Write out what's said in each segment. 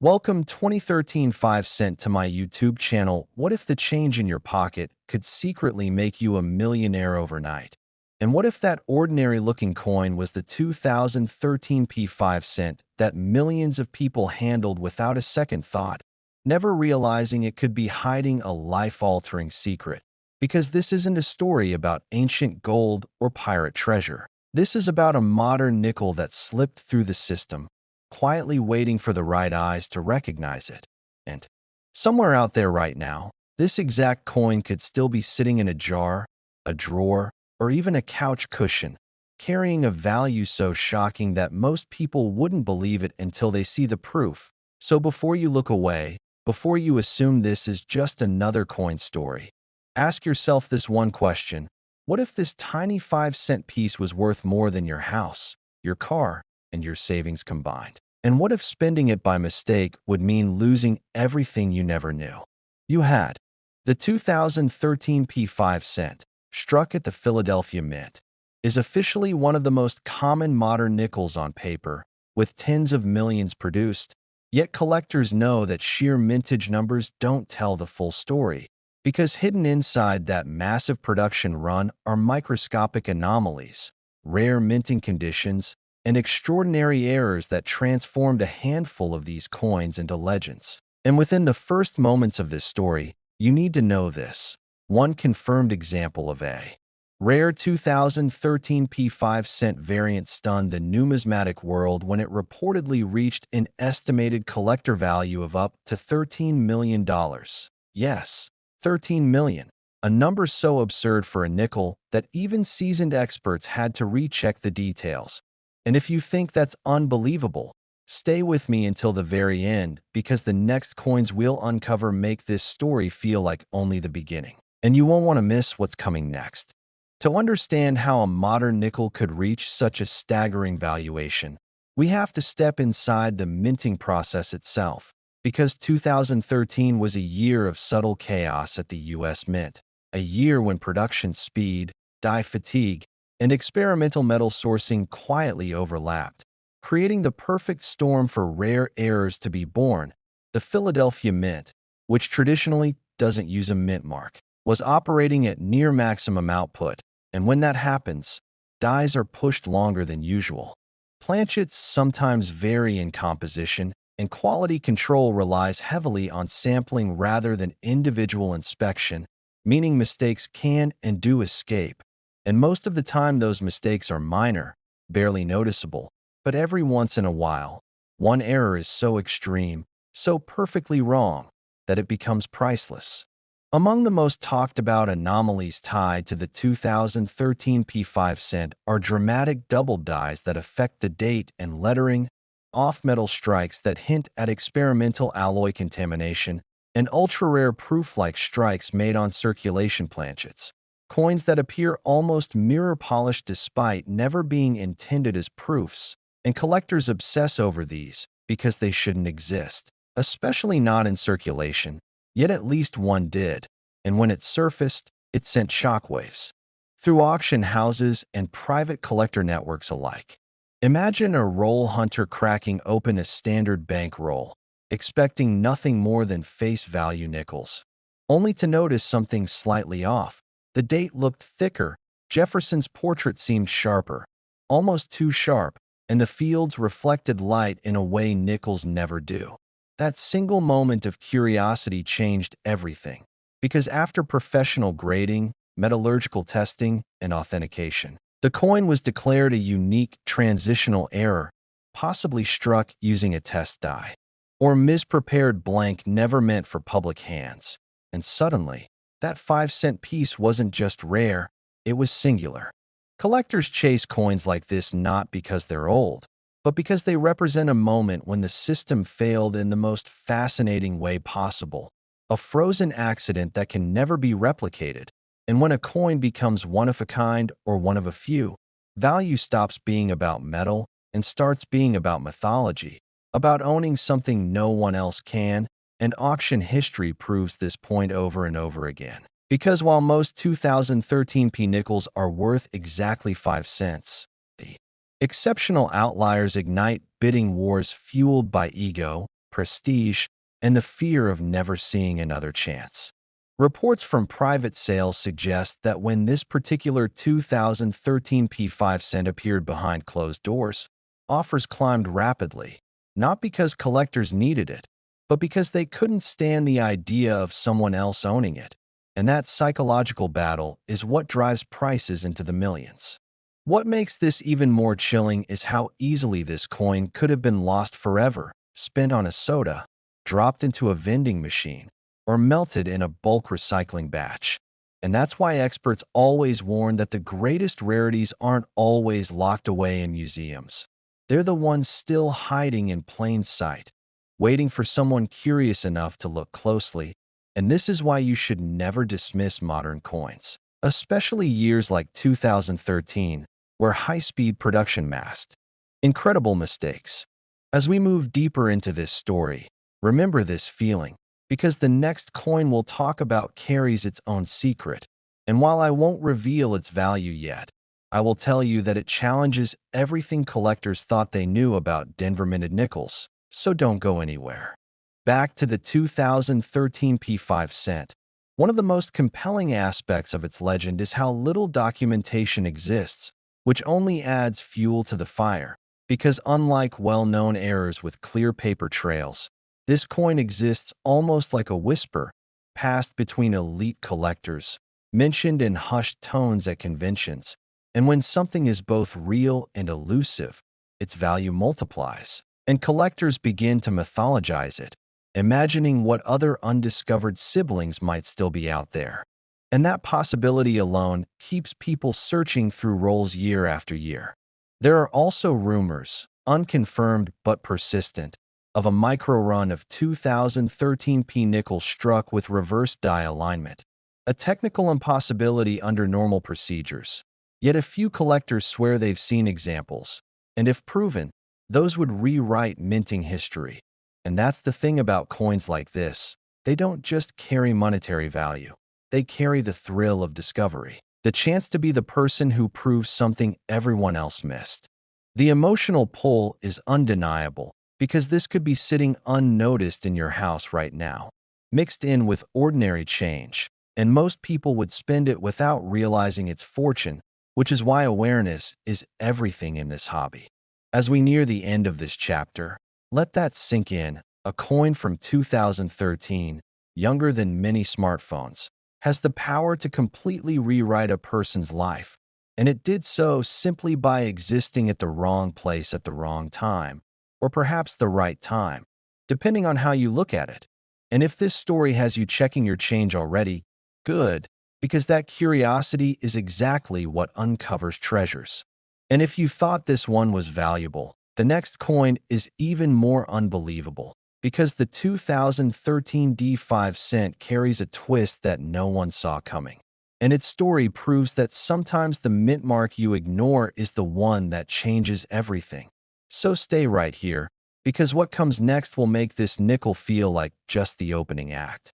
Welcome 2013 5 cent to my YouTube channel. What if the change in your pocket could secretly make you a millionaire overnight? And what if that ordinary looking coin was the 2013 P 5 cent that millions of people handled without a second thought, never realizing it could be hiding a life-altering secret? Because this isn't a story about ancient gold or pirate treasure. This is about a modern nickel that slipped through the system, quietly waiting for the right eyes to recognize it. And somewhere out there right now, this exact coin could still be sitting in a jar, a drawer, or even a couch cushion, carrying a value so shocking that most people wouldn't believe it until they see the proof. So before you look away, before you assume this is just another coin story, ask yourself this one question. What if this tiny 5 cent piece was worth more than your house, your car, and your savings combined? And what if spending it by mistake would mean losing everything you never knew you had? The 2013 P 5 cent, struck at the Philadelphia Mint, is officially one of the most common modern nickels on paper, with tens of millions produced. Yet collectors know that sheer mintage numbers don't tell the full story, because hidden inside that massive production run are microscopic anomalies, rare minting conditions, and extraordinary errors that transformed a handful of these coins into legends. And within the first moments of this story, you need to know this. One confirmed example of a rare 2013 P 5 cent variant stunned the numismatic world when it reportedly reached an estimated collector value of up to $13 million. Yes, 13 million. A number so absurd for a nickel that even seasoned experts had to recheck the details. And if you think that's unbelievable, stay with me until the very end, because the next coins we'll uncover make this story feel like only the beginning. And you won't want to miss what's coming next. To understand how a modern nickel could reach such a staggering valuation, we have to step inside the minting process itself, because 2013 was a year of subtle chaos at the US Mint, a year when production speed, die fatigue, and experimental metal sourcing quietly overlapped, creating the perfect storm for rare errors to be born. The Philadelphia Mint, which traditionally doesn't use a mint mark, was operating at near maximum output, and when that happens, dies are pushed longer than usual. Planchets sometimes vary in composition, and quality control relies heavily on sampling rather than individual inspection, meaning mistakes can and do escape. And most of the time those mistakes are minor, barely noticeable, but every once in a while, one error is so extreme, so perfectly wrong, that it becomes priceless. Among the most talked about anomalies tied to the 2013 P 5 cent are dramatic double dies that affect the date and lettering, off-metal strikes that hint at experimental alloy contamination, and ultra-rare proof-like strikes made on circulation planchets. Coins that appear almost mirror-polished despite never being intended as proofs, and collectors obsess over these because they shouldn't exist, especially not in circulation. Yet at least one did, and when it surfaced, it sent shockwaves through auction houses and private collector networks alike. Imagine a roll hunter cracking open a standard bankroll, expecting nothing more than face value nickels, only to notice something slightly off. The date looked thicker, Jefferson's portrait seemed sharper, almost too sharp, and the fields reflected light in a way nickels never do. That single moment of curiosity changed everything, because after professional grading, metallurgical testing, and authentication, the coin was declared a unique transitional error, possibly struck using a test die, or misprepared blank never meant for public hands. And suddenly, that 5 cent piece wasn't just rare, it was singular. Collectors chase coins like this not because they're old, but because they represent a moment when the system failed in the most fascinating way possible, a frozen accident that can never be replicated. And when a coin becomes one of a kind or one of a few, value stops being about metal and starts being about mythology, about owning something no one else can, and auction history proves this point over and over again. Because while most 2013 P nickels are worth exactly 5 cents, the exceptional outliers ignite bidding wars fueled by ego, prestige, and the fear of never seeing another chance. Reports from private sales suggest that when this particular 2013 P5 cent appeared behind closed doors, offers climbed rapidly, not because collectors needed it, but because they couldn't stand the idea of someone else owning it. And that psychological battle is what drives prices into the millions. What makes this even more chilling is how easily this coin could have been lost forever, spent on a soda, dropped into a vending machine, or melted in a bulk recycling batch. And that's why experts always warn that the greatest rarities aren't always locked away in museums. They're the ones still hiding in plain sight, waiting for someone curious enough to look closely. And this is why you should never dismiss modern coins, especially years like 2013, where high-speed production masked incredible mistakes. As we move deeper into this story, remember this feeling, because the next coin we'll talk about carries its own secret. And while I won't reveal its value yet, I will tell you that it challenges everything collectors thought they knew about Denver minted nickels, so don't go anywhere. Back to the 2013 P5 cent. One of the most compelling aspects of its legend is how little documentation exists, which only adds fuel to the fire, because unlike well-known errors with clear paper trails, this coin exists almost like a whisper, passed between elite collectors, mentioned in hushed tones at conventions. And when something is both real and elusive, its value multiplies, and collectors begin to mythologize it, imagining what other undiscovered siblings might still be out there. And that possibility alone keeps people searching through rolls year after year. There are also rumors, unconfirmed but persistent, of a micro-run of 2013 P nickel struck with reverse die alignment, a technical impossibility under normal procedures. Yet a few collectors swear they've seen examples, and if proven, those would rewrite minting history. And that's the thing about coins like this. They don't just carry monetary value. They carry the thrill of discovery, the chance to be the person who proves something everyone else missed. The emotional pull is undeniable, because this could be sitting unnoticed in your house right now, mixed in with ordinary change, and most people would spend it without realizing its fortune, which is why awareness is everything in this hobby. As we near the end of this chapter, let that sink in. A coin from 2013, younger than many smartphones, has the power to completely rewrite a person's life, and it did so simply by existing at the wrong place at the wrong time, or perhaps the right time, depending on how you look at it. And if this story has you checking your change already, good, because that curiosity is exactly what uncovers treasures. And if you thought this one was valuable, the next coin is even more unbelievable, because the 2013 D5 cent carries a twist that no one saw coming. And its story proves that sometimes the mint mark you ignore is the one that changes everything. So stay right here, because what comes next will make this nickel feel like just the opening act.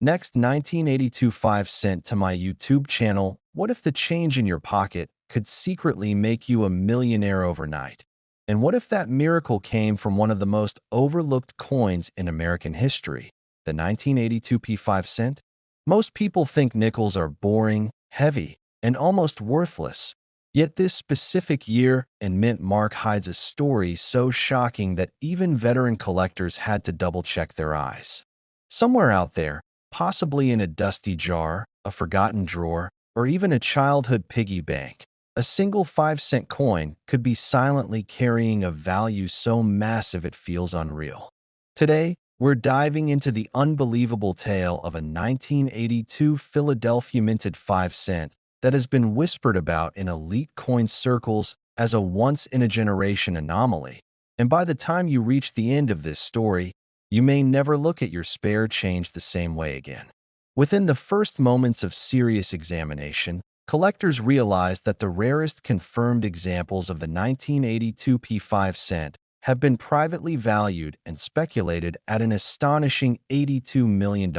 Next, 1982 5 cent to my YouTube channel. What if the change in your pocket could secretly make you a millionaire overnight? And what if that miracle came from one of the most overlooked coins in American history, the 1982 P5 cent? Most people think nickels are boring, heavy, and almost worthless. Yet this specific year and mint mark hides a story so shocking that even veteran collectors had to double-check their eyes. Somewhere out there, possibly in a dusty jar, a forgotten drawer, or even a childhood piggy bank, a single 5-cent coin could be silently carrying a value so massive it feels unreal. Today, we're diving into the unbelievable tale of a 1982 Philadelphia minted 5 cent that has been whispered about in elite coin circles as a once-in-a-generation anomaly. And by the time you reach the end of this story, you may never look at your spare change the same way again. Within the first moments of serious examination, collectors realized that the rarest confirmed examples of the 1982 P5 cent have been privately valued and speculated at an astonishing $82 million,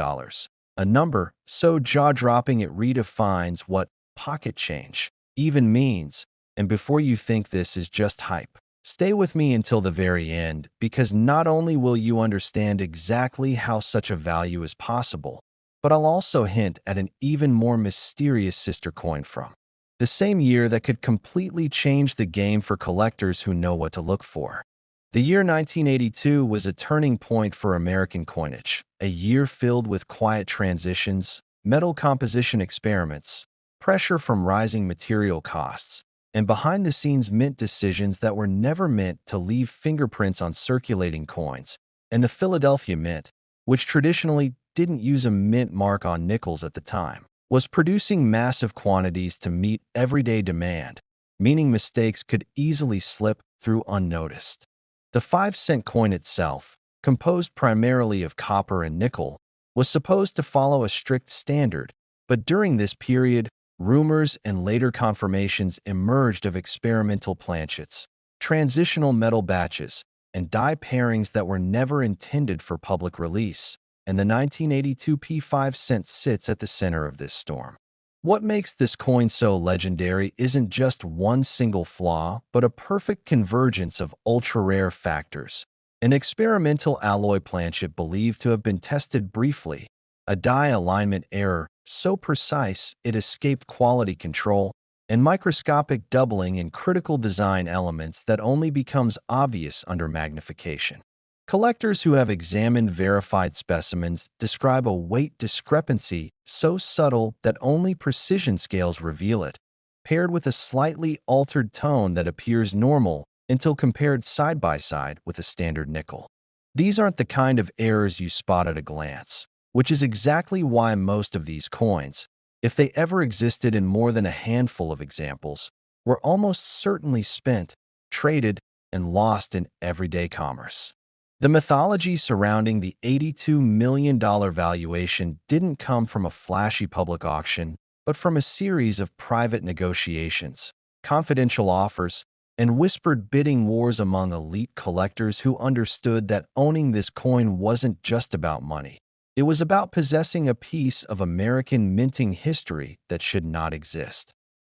a number so jaw-dropping it redefines what pocket change even means. And before you think this is just hype, Stay with me until the very end, because not only will you understand exactly how such a value is possible, but I'll also hint at an even more mysterious sister coin from the same year that could completely change the game for collectors who know what to look for. The year 1982 was a turning point for American coinage, a year filled with quiet transitions, metal composition experiments, pressure from rising material costs, and behind-the-scenes mint decisions that were never meant to leave fingerprints on circulating coins. And the Philadelphia Mint, which traditionally didn't use a mint mark on nickels at the time, was producing massive quantities to meet everyday demand, meaning mistakes could easily slip through unnoticed. The 5-cent coin itself, composed primarily of copper and nickel, was supposed to follow a strict standard, but during this period, rumors and later confirmations emerged of experimental planchets, transitional metal batches, and die pairings that were never intended for public release, and the 1982 P5 cent sits at the center of this storm. What makes this coin so legendary isn't just one single flaw, but a perfect convergence of ultra-rare factors. An experimental alloy planchet believed to have been tested briefly, a die alignment error so precise it escaped quality control, and microscopic doubling in critical design elements that only becomes obvious under magnification. Collectors who have examined verified specimens describe a weight discrepancy so subtle that only precision scales reveal it, paired with a slightly altered tone that appears normal until compared side by side with a standard nickel. These aren't the kind of errors you spot at a glance, which is exactly why most of these coins, if they ever existed in more than a handful of examples, were almost certainly spent, traded, and lost in everyday commerce. The mythology surrounding the $82 million valuation didn't come from a flashy public auction, but from a series of private negotiations, confidential offers, and whispered bidding wars among elite collectors who understood that owning this coin wasn't just about money. It was about possessing a piece of American minting history that should not exist.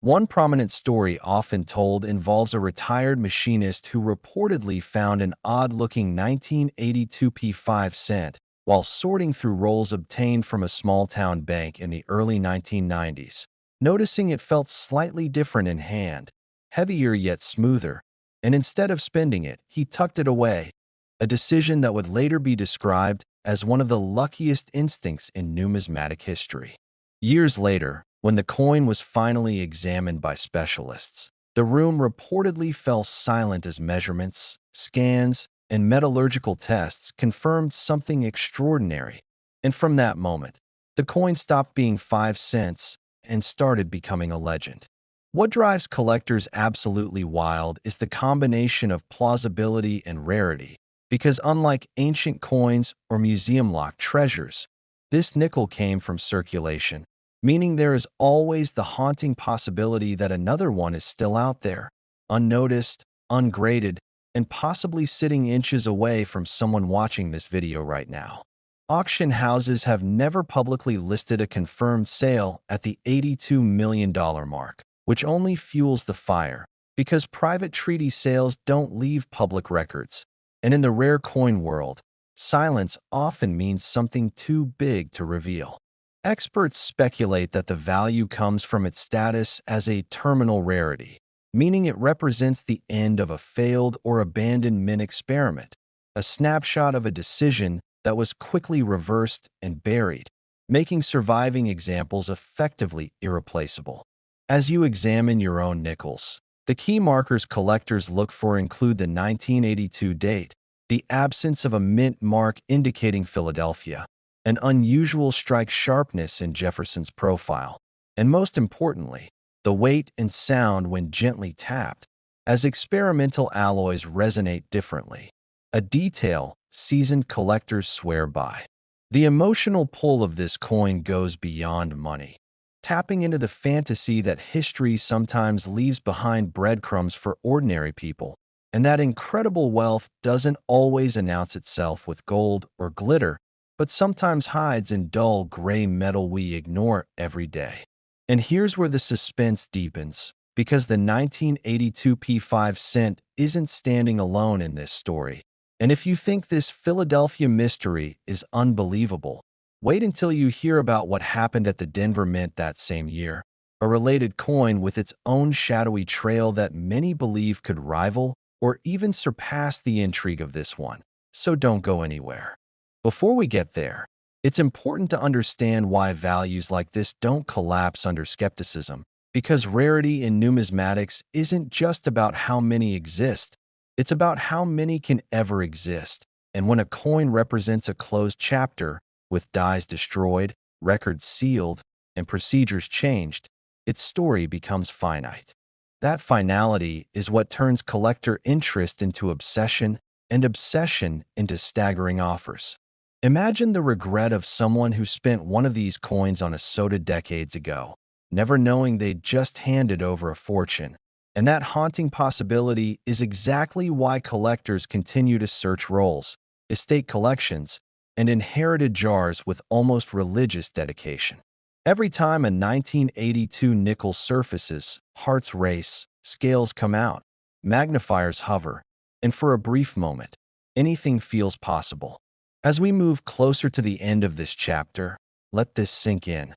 One prominent story often told involves a retired machinist who reportedly found an odd-looking 1982 P5 cent while sorting through rolls obtained from a small-town bank in the early 1990s, noticing it felt slightly different in hand, heavier yet smoother, and instead of spending it, he tucked it away, a decision that would later be described as one of the luckiest instincts in numismatic history. Years later, when the coin was finally examined by specialists, the room reportedly fell silent as measurements, scans, and metallurgical tests confirmed something extraordinary. And from that moment, the coin stopped being 5 cents and started becoming a legend. What drives collectors absolutely wild is the combination of plausibility and rarity, because unlike ancient coins or museum-locked treasures, this nickel came from circulation, meaning there is always the haunting possibility that another one is still out there, unnoticed, ungraded, and possibly sitting inches away from someone watching this video right now. Auction houses have never publicly listed a confirmed sale at the $82 million mark, which only fuels the fire, because private treaty sales don't leave public records. And in the rare coin world, silence often means something too big to reveal. Experts speculate that the value comes from its status as a terminal rarity, meaning it represents the end of a failed or abandoned mint experiment, a snapshot of a decision that was quickly reversed and buried, making surviving examples effectively irreplaceable. As you examine your own nickels, the key markers collectors look for include the 1982 date, the absence of a mint mark indicating Philadelphia, an unusual strike sharpness in Jefferson's profile, and most importantly, the weight and sound when gently tapped, as experimental alloys resonate differently, a detail seasoned collectors swear by. The emotional pull of this coin goes beyond money, tapping into the fantasy that history sometimes leaves behind breadcrumbs for ordinary people, and that incredible wealth doesn't always announce itself with gold or glitter, but sometimes hides in dull gray metal we ignore every day. And here's where the suspense deepens. because the 1982 P5 cent isn't standing alone in this story. And if you think this Philadelphia mystery is unbelievable, wait until you hear about what happened at the Denver Mint that same year, a related coin with its own shadowy trail that many believe could rival or even surpass the intrigue of this one. So don't go anywhere. Before we get there, it's important to understand why values like this don't collapse under skepticism, because rarity in numismatics isn't just about how many exist, it's about how many can ever exist. And when a coin represents a closed chapter, with dies destroyed, records sealed, and procedures changed, its story becomes finite. That finality is what turns collector interest into obsession and obsession into staggering offers. Imagine the regret of someone who spent one of these coins on a soda decades ago, never knowing they'd just handed over a fortune. And that haunting possibility is exactly why collectors continue to search rolls, estate collections, and inherited jars with almost religious dedication. Every time a 1982 nickel surfaces, hearts race, scales come out, magnifiers hover, and for a brief moment, anything feels possible. As we move closer to the end of this chapter, let this sink in.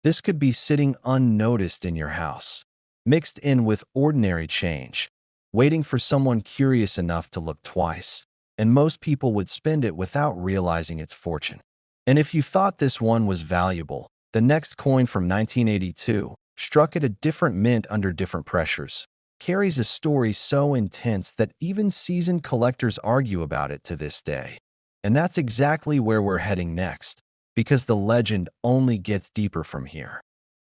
This could be sitting unnoticed in your house, mixed in with ordinary change, waiting for someone curious enough to look twice, and most people would spend it without realizing its fortune. And if you thought this one was valuable, the next coin from 1982, struck at a different mint under different pressures, carries a story so intense that even seasoned collectors argue about it to this day. And that's exactly where we're heading next, because the legend only gets deeper from here.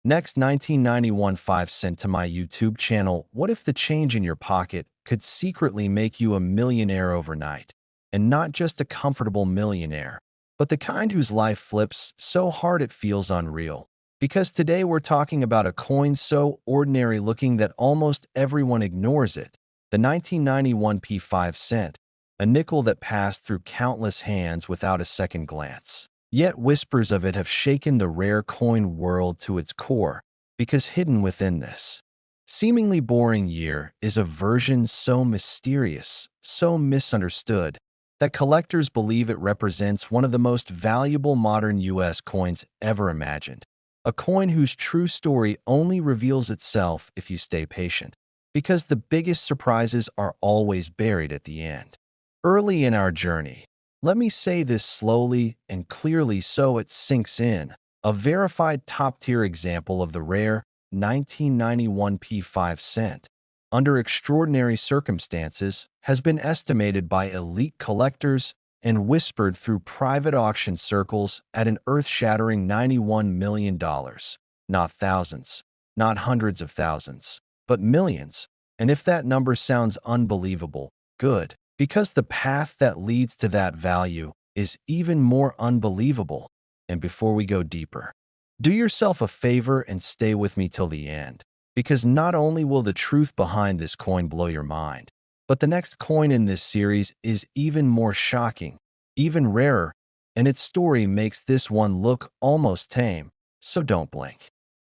Next, 1991 5 cent to my YouTube channel. What if the change in your pocket could secretly make you a millionaire overnight? And not just a comfortable millionaire, but the kind whose life flips so hard it feels unreal. Because today we're talking about a coin so ordinary looking that almost everyone ignores it, the 1991 P5 cent, a nickel that passed through countless hands without a second glance. Yet whispers of it have shaken the rare coin world to its core, because hidden within this seemingly boring year is a version so mysterious, so misunderstood, that collectors believe it represents one of the most valuable modern U.S. coins ever imagined. A coin whose true story only reveals itself if you stay patient, because the biggest surprises are always buried at the end. Early in our journey, let me say this slowly and clearly so it sinks in, a verified top-tier example of the rare 1991 P5 cent, under extraordinary circumstances, has been estimated by elite collectors and whispered through private auction circles at an earth-shattering $91 million. Not thousands, not hundreds of thousands, but millions. And if that number sounds unbelievable, good, because the path that leads to that value is even more unbelievable. And before we go deeper, do yourself a favor and stay with me till the end, because not only will the truth behind this coin blow your mind, but the next coin in this series is even more shocking, even rarer, and its story makes this one look almost tame, so don't blink.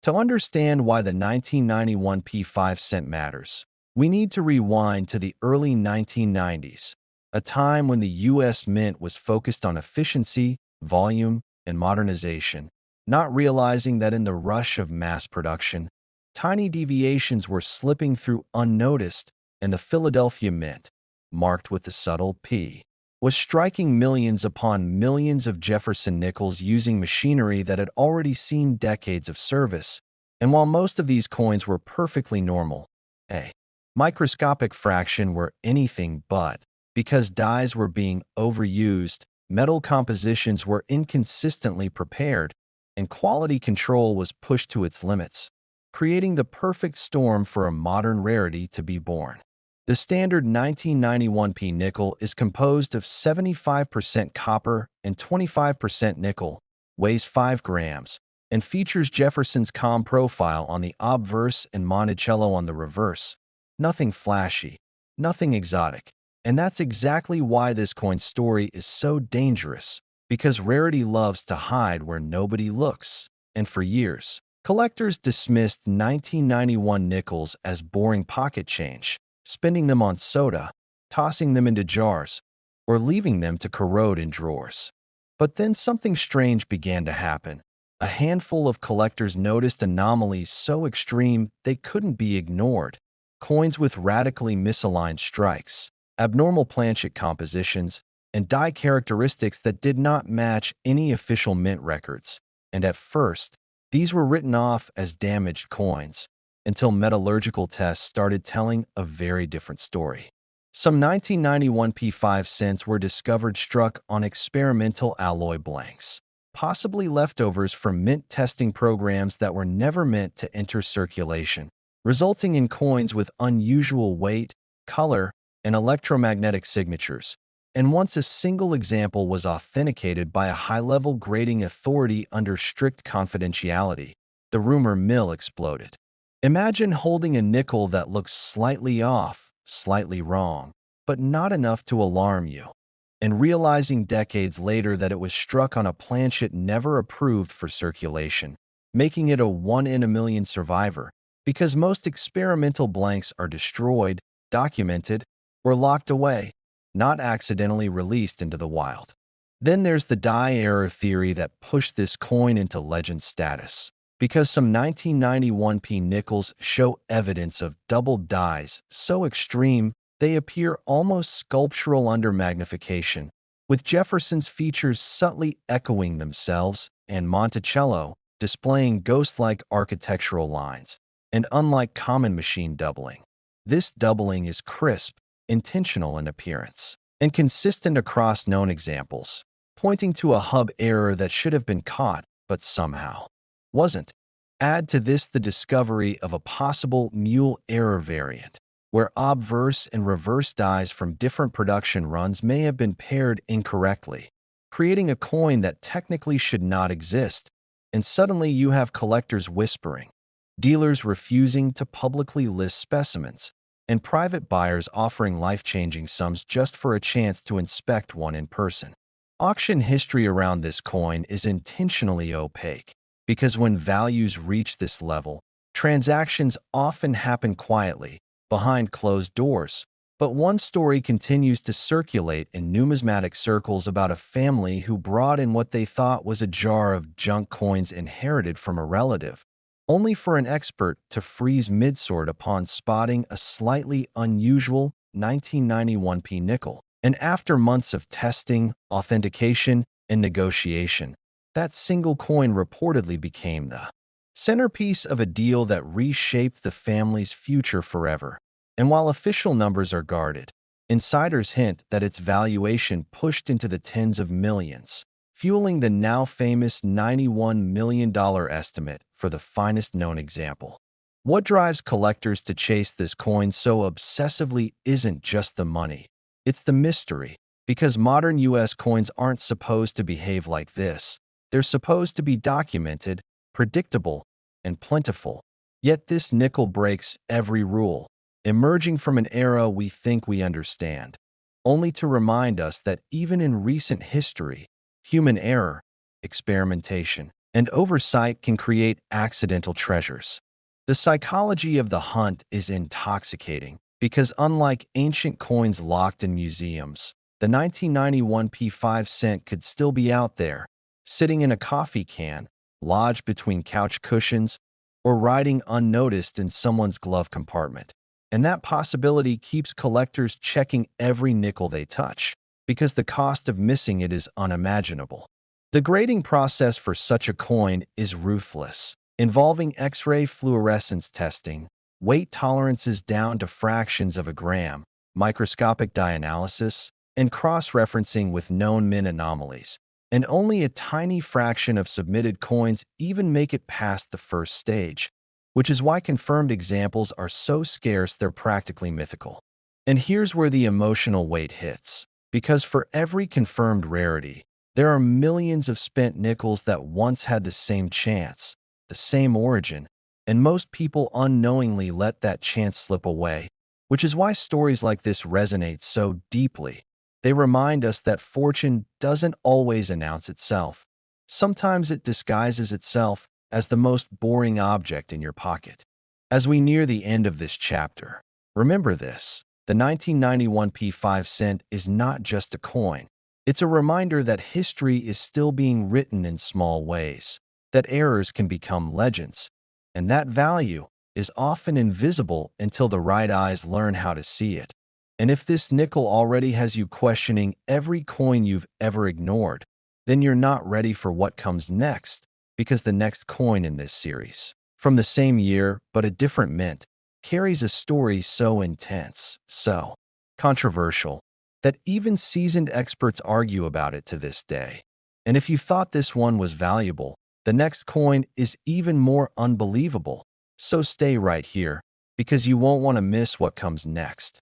To understand why the 1991 P5 cent matters, we need to rewind to the early 1990s, a time when the U.S. Mint was focused on efficiency, volume, and modernization, not realizing that in the rush of mass production, tiny deviations were slipping through unnoticed, and the Philadelphia Mint, marked with the subtle P, was striking millions upon millions of Jefferson nickels using machinery that had already seen decades of service. And while most of these coins were perfectly normal, a microscopic fraction were anything but, because dies were being overused, metal compositions were inconsistently prepared, and quality control was pushed to its limits, creating the perfect storm for a modern rarity to be born. The standard 1991 P nickel is composed of 75% copper and 25% nickel, weighs 5 grams, and features Jefferson's calm profile on the obverse and Monticello on the reverse. Nothing flashy, nothing exotic. And that's exactly why this coin's story is so dangerous, because rarity loves to hide where nobody looks. And for years, Collectors dismissed 1991 nickels as boring pocket change, spending them on soda, tossing them into jars, or leaving them to corrode in drawers. But then something strange began to happen. A handful of collectors noticed anomalies so extreme they couldn't be ignored. Coins with radically misaligned strikes, abnormal planchet compositions, and die characteristics that did not match any official mint records. And at first, these were written off as damaged coins, until metallurgical tests started telling a very different story. Some 1991 P5 cents were discovered struck on experimental alloy blanks, possibly leftovers from mint testing programs that were never meant to enter circulation, resulting in coins with unusual weight, color, and electromagnetic signatures. And once a single example was authenticated by a high-level grading authority under strict confidentiality, the rumor mill exploded. Imagine holding a nickel that looks slightly off, slightly wrong, but not enough to alarm you, and realizing decades later that it was struck on a planchet never approved for circulation, making it a one-in-a-million survivor, because most experimental blanks are destroyed, documented, or locked away, not accidentally released into the wild. Then there's the die error theory that pushed this coin into legend status, because some 1991 P nickels show evidence of doubled dies so extreme they appear almost sculptural under magnification, with Jefferson's features subtly echoing themselves and Monticello displaying ghost-like architectural lines, and unlike common machine doubling, this doubling is crisp, intentional in appearance, and consistent across known examples, pointing to a hub error that should have been caught but somehow wasn't. Add to this the discovery of a possible mule error variant, where obverse and reverse dies from different production runs may have been paired incorrectly, creating a coin that technically should not exist, and suddenly you have collectors whispering, dealers refusing to publicly list specimens, and private buyers offering life-changing sums just for a chance to inspect one in person. Auction history around this coin is intentionally opaque, because when values reach this level, transactions often happen quietly, behind closed doors. But one story continues to circulate in numismatic circles about a family who brought in what they thought was a jar of junk coins inherited from a relative, only for an expert to freeze midsort upon spotting a slightly unusual 1991 P nickel. And after months of testing, authentication, and negotiation, that single coin reportedly became the centerpiece of a deal that reshaped the family's future forever. And while official numbers are guarded, insiders hint that its valuation pushed into the tens of millions, fueling the now famous $91 million estimate for the finest known example. What drives collectors to chase this coin so obsessively isn't just the money, it's the mystery, because modern US coins aren't supposed to behave like this. They're supposed to be documented, predictable, and plentiful. Yet this nickel breaks every rule, emerging from an era we think we understand, only to remind us that even in recent history, human error, experimentation, and oversight can create accidental treasures. The psychology of the hunt is intoxicating because unlike ancient coins locked in museums, the 1991 P5 cent could still be out there, sitting in a coffee can, lodged between couch cushions, or riding unnoticed in someone's glove compartment. And that possibility keeps collectors checking every nickel they touch, because the cost of missing it is unimaginable. The grading process for such a coin is ruthless, involving X-ray fluorescence testing, weight tolerances down to fractions of a gram, microscopic dye analysis, and cross-referencing with known mint anomalies. And only a tiny fraction of submitted coins even make it past the first stage, which is why confirmed examples are so scarce they're practically mythical. And here's where the emotional weight hits, because for every confirmed rarity, there are millions of spent nickels that once had the same chance, the same origin, and most people unknowingly let that chance slip away, which is why stories like this resonate so deeply. They remind us that fortune doesn't always announce itself. Sometimes it disguises itself, as the most boring object in your pocket. As we near the end of this chapter, remember this: the 1991 P5 cent is not just a coin. It's a reminder that history is still being written in small ways, that errors can become legends, and that value is often invisible until the right eyes learn how to see it. And if this nickel already has you questioning every coin you've ever ignored, then you're not ready for what comes next, because the next coin in this series, from the same year but a different mint, carries a story so intense, so controversial, that even seasoned experts argue about it to this day. And if you thought this one was valuable, the next coin is even more unbelievable. So stay right here, because you won't want to miss what comes next.